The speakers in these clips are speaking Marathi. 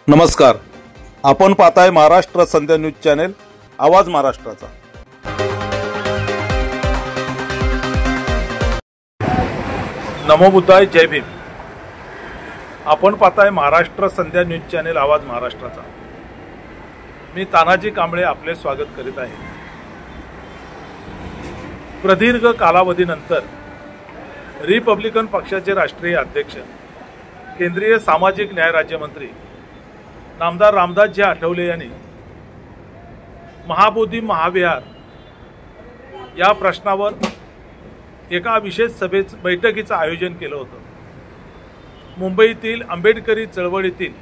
नमस्कार, आपण पाहताय महाराष्ट्र संध्या न्यूज चॅनेल, आवाज महाराष्ट्राचा। नमो बुद्धाय, जय भीम। आपण पाहताय महाराष्ट्र संध्या न्यूज चॅनेल, आवाज महाराष्ट्राचा। मी तानाजी कांबळे आपले स्वागत करीत आहे। प्रदीर्घ कालावधीनंतर रिपब्लिकन पक्षाचे राष्ट्रीय अध्यक्ष, केंद्रीय सामाजिक न्याय राज्यमंत्री नामदार रामदासजी आठवले यांनी महाबोधी महाविहार या प्रश्नावर एका विशेष बैठकीचं आयोजन केलं होतं। मुंबईतील आंबेडकरी चळवळीतील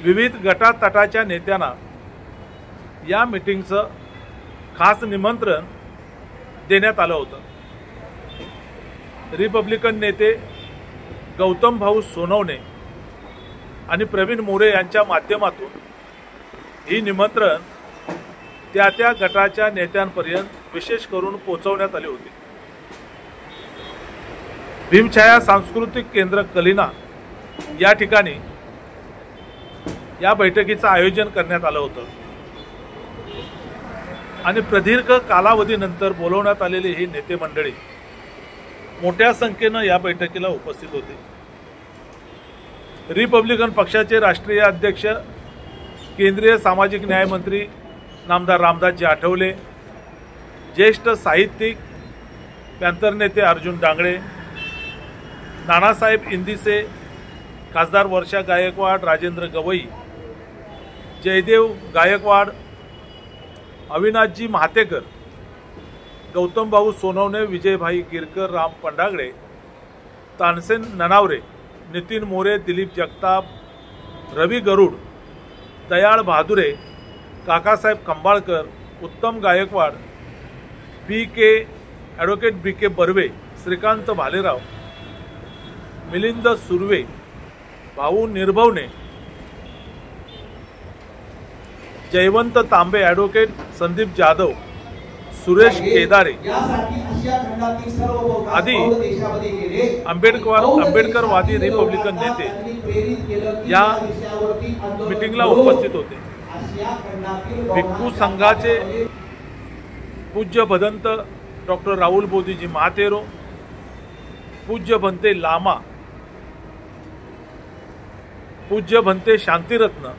विविध गटातटाच्या नेत्यांना या मीटिंगचं खास निमंत्रण देण्यात आलं होतं। रिपब्लिकन नेते गौतम भाऊ सोनवणे आणि प्रवीण मोरे यांच्या माध्यमातून ही निमंत्रण त्या गटाच्या नेत्यांपर्यंत विशेष करून पोहोचवण्यात आली होती। भीमछाया सांस्कृतिक केंद्र कलिना या ठिकाणी या बैठकीचं आयोजन करण्यात आलं होतं आणि प्रदीर्घ कालावधीनंतर बोलवण्यात आलेली ही नेते मंडळी मोठ्या संख्येनं या बैठकीला उपस्थित होते। रिपब्लिकन पक्षाचे राष्ट्रीय अध्यक्ष, केंद्रीय सामाजिक न्याय मंत्री नामदार रामदासजी आठवले, ज्येष्ठ साहित्यिक पॅंथर नेते अर्जुन डांगळे, नानासाहेब इंदिसे, खासदार वर्षा गायकवाड, राजेंद्र गवई, जयदेव गायकवाड, अविनाशजी महातेकर, गौतम भाऊ सोनवणे, विजयभाई गिरकर, राम पंडागळे, तानसेन ननावरे, नितीन मोरे, दिलीप जगताप, रवी गरुड, दयाळ बहादुरे, काकासाहेब खंबाळकर, उत्तम गायकवाड, ॲडव्होकेट BK बर्वे, श्रीकांत भालेराव, मिलिंद सुर्वे, भाऊ निर्भवने, जयवंत तांबे, ॲडव्होकेट संदीप जाधव, सुरेश केदारे आदी आंबेडकरवादी रिपब्लिकन नेते या मीटिंगला उपस्थित होते। भिक्खू संघाचे पूज्य भदंत डॉक्टर राहुल बोधीजी महातेरो, पूज्य भंते लामा, पूज्य भंते शांतिरत्न,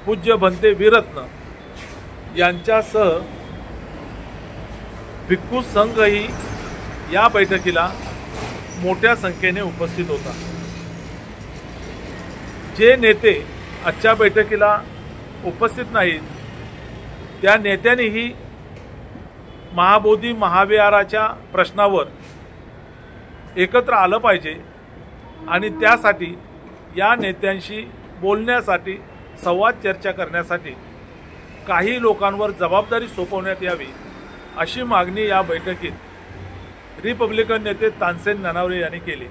पूज्य भंते वीरत्न यांच्यासह भिक्खू संघही या बैठकीला मोठ्या संख्येने उपस्थित होता। जे नेते आजच्या बैठकीला उपस्थित नाहीत त्या नेत्यांनीही महाबोधी महाविहाराच्या प्रश्नावर एकत्र आलं पाहिजे आणि त्यासाठी या नेत्यांशी बोलण्यासाठी, संवाद चर्चा करण्यासाठी काही लोकांवर जबाबदारी सोपवण्यात यावी अशी मागणी या बैठकीत रिपब्लिकन नेते तानसेन ननावरे यांनी केली।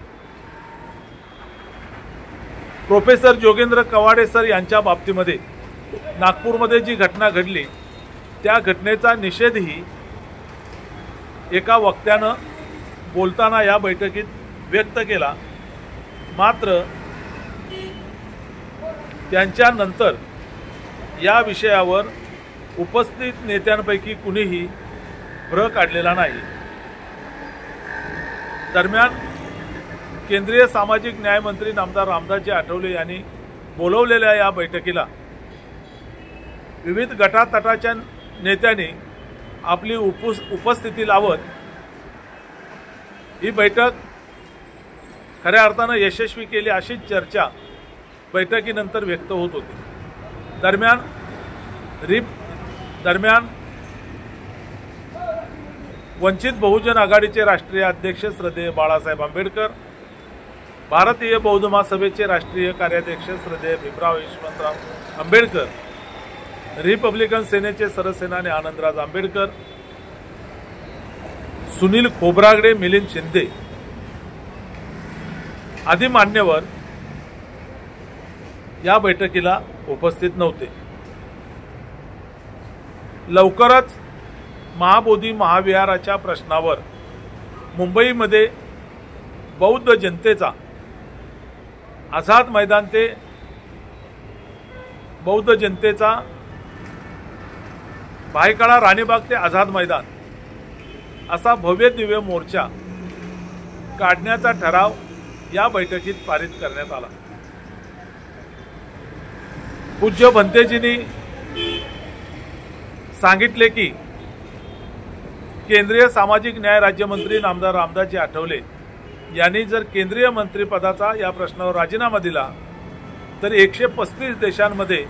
प्रोफेसर जोगेंद्र कवाडे सर यांच्या बाबतीमध्ये नागपूरमध्ये जी घटना घडली त्या घटनेचा निषेधही एका वक्त्यानं बोलताना या बैठकीत व्यक्त केला। मात्र त्यांच्यानंतर या विषयावर उपस्थित नेत्यांपैकी कुणीही भ्र काढलेला नाही। दरम्यान केंद्रीय सामाजिक न्याय मंत्री नामदार रामदासजी आठवले यांनी बोलवलेल्या या बैठकीला विविध गटातटाच्या नेत्यांनी आपली उपस्थिती लावत ही बैठक खऱ्या अर्थानं यशस्वी केली अशीच चर्चा बैठकीनंतर व्यक्त होत होती। दरम्यान वंचित बहुजन आघाडीचे राष्ट्रीय अध्यक्ष श्रद्धेय बाळासाहेब आंबेडकर, भारतीय बौद्ध महासभेचे राष्ट्रीय कार्याध्यक्ष श्रद्धेय भीमराव यशवंतराव आंबेडकर, रिपब्लिकन सेनेचे सरसेनानी आनंदराज आंबेडकर, सुनील खोब्रागडे, मिलिंद शिंदे आदी मान्यवर या बैठकीला उपस्थित नव्हते। लवकरच महाबोधी महाविहाराच्या प्रश्नावर मुंबईमध्ये बौद्ध जनतेचा आझाद मैदान ते बौद्ध जनतेचा भायखळा राणीबाग ते आझाद मैदान असा भव्य दिव्य मोर्चा काढण्याचा ठराव या बैठकीत पारित करण्यात आला। पूज्य भंतेजींनी सांगितले की केंद्रीय सामाजिक न्याय राज्यमंत्री नामदार रामदासजी आठवले यांनी जर केंद्रीय मंत्रिपदाचा या प्रश्नावर राजीनामा दिला तर 135 देशांमध्ये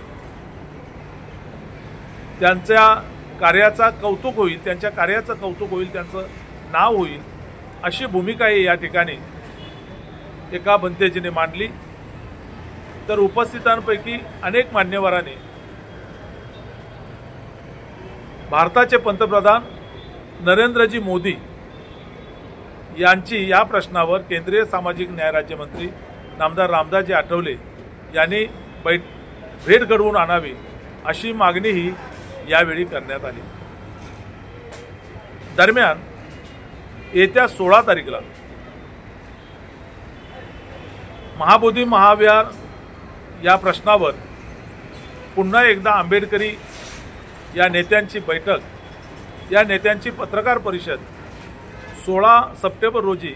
त्यांच्या कार्याचा कौतुक होईल, त्यांच्या कार्याचं कौतुक होईल, त्यांचं नाव होईल, अशी भूमिकाही या ठिकाणी एका भंतेजीने मांडली। तर उपस्थितांपैकी अनेक मान्यवरांनी भारताचे पंतप्रधान नरेंद्रजी मोदी यांची या प्रश्नावर केंद्रीय सामाजिक न्याय राज्यमंत्री नामदार रामदासजी आठवले यांनी भेट घडवून आणावी अशी मागणीही यावेळी करण्यात आली। दरम्यान येत्या 16 तारखेला महाबोधी महाविहार या प्रश्नावर पुन्हा एकदा आंबेडकरी या नेत्यांची बैठक, या नेत्यांची पत्रकार परिषद 16 सप्टेंबर रोजी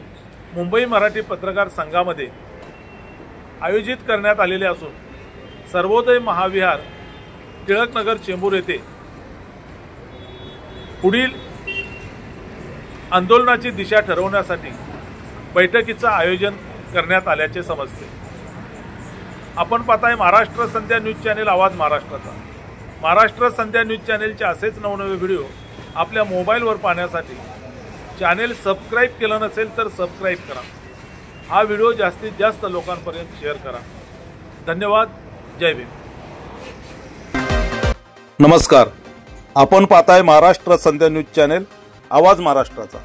मुंबई मराठी पत्रकार संघामध्ये आयोजित करण्यात आलेले असून सर्वोदय महाविहार टिळकनगर चेंबूर येथे पुढील आंदोलनाची दिशा ठरवण्यासाठी बैठकीचं आयोजन करण्यात आल्याचे समजते। आपण पाहताय महाराष्ट्र संध्या न्यूज चॅनेल आवाज महाराष्ट्राचा। महाराष्ट्र संध्या न्यूज चॅनेलचे असेच नवनवे व्हिडिओ आपल्या मोबाईलवर पाहण्यासाठी चॅनेल सबस्क्राईब केलं नसेल तर सबस्क्राईब करा। हा व्हिडिओ जास्तीत जास्त लोकांपर्यंत शेअर करा। धन्यवाद। जय भीम। नमस्कार, आपण पाहताय महाराष्ट्र संध्या न्यूज चॅनेल आवाज महाराष्ट्राचा।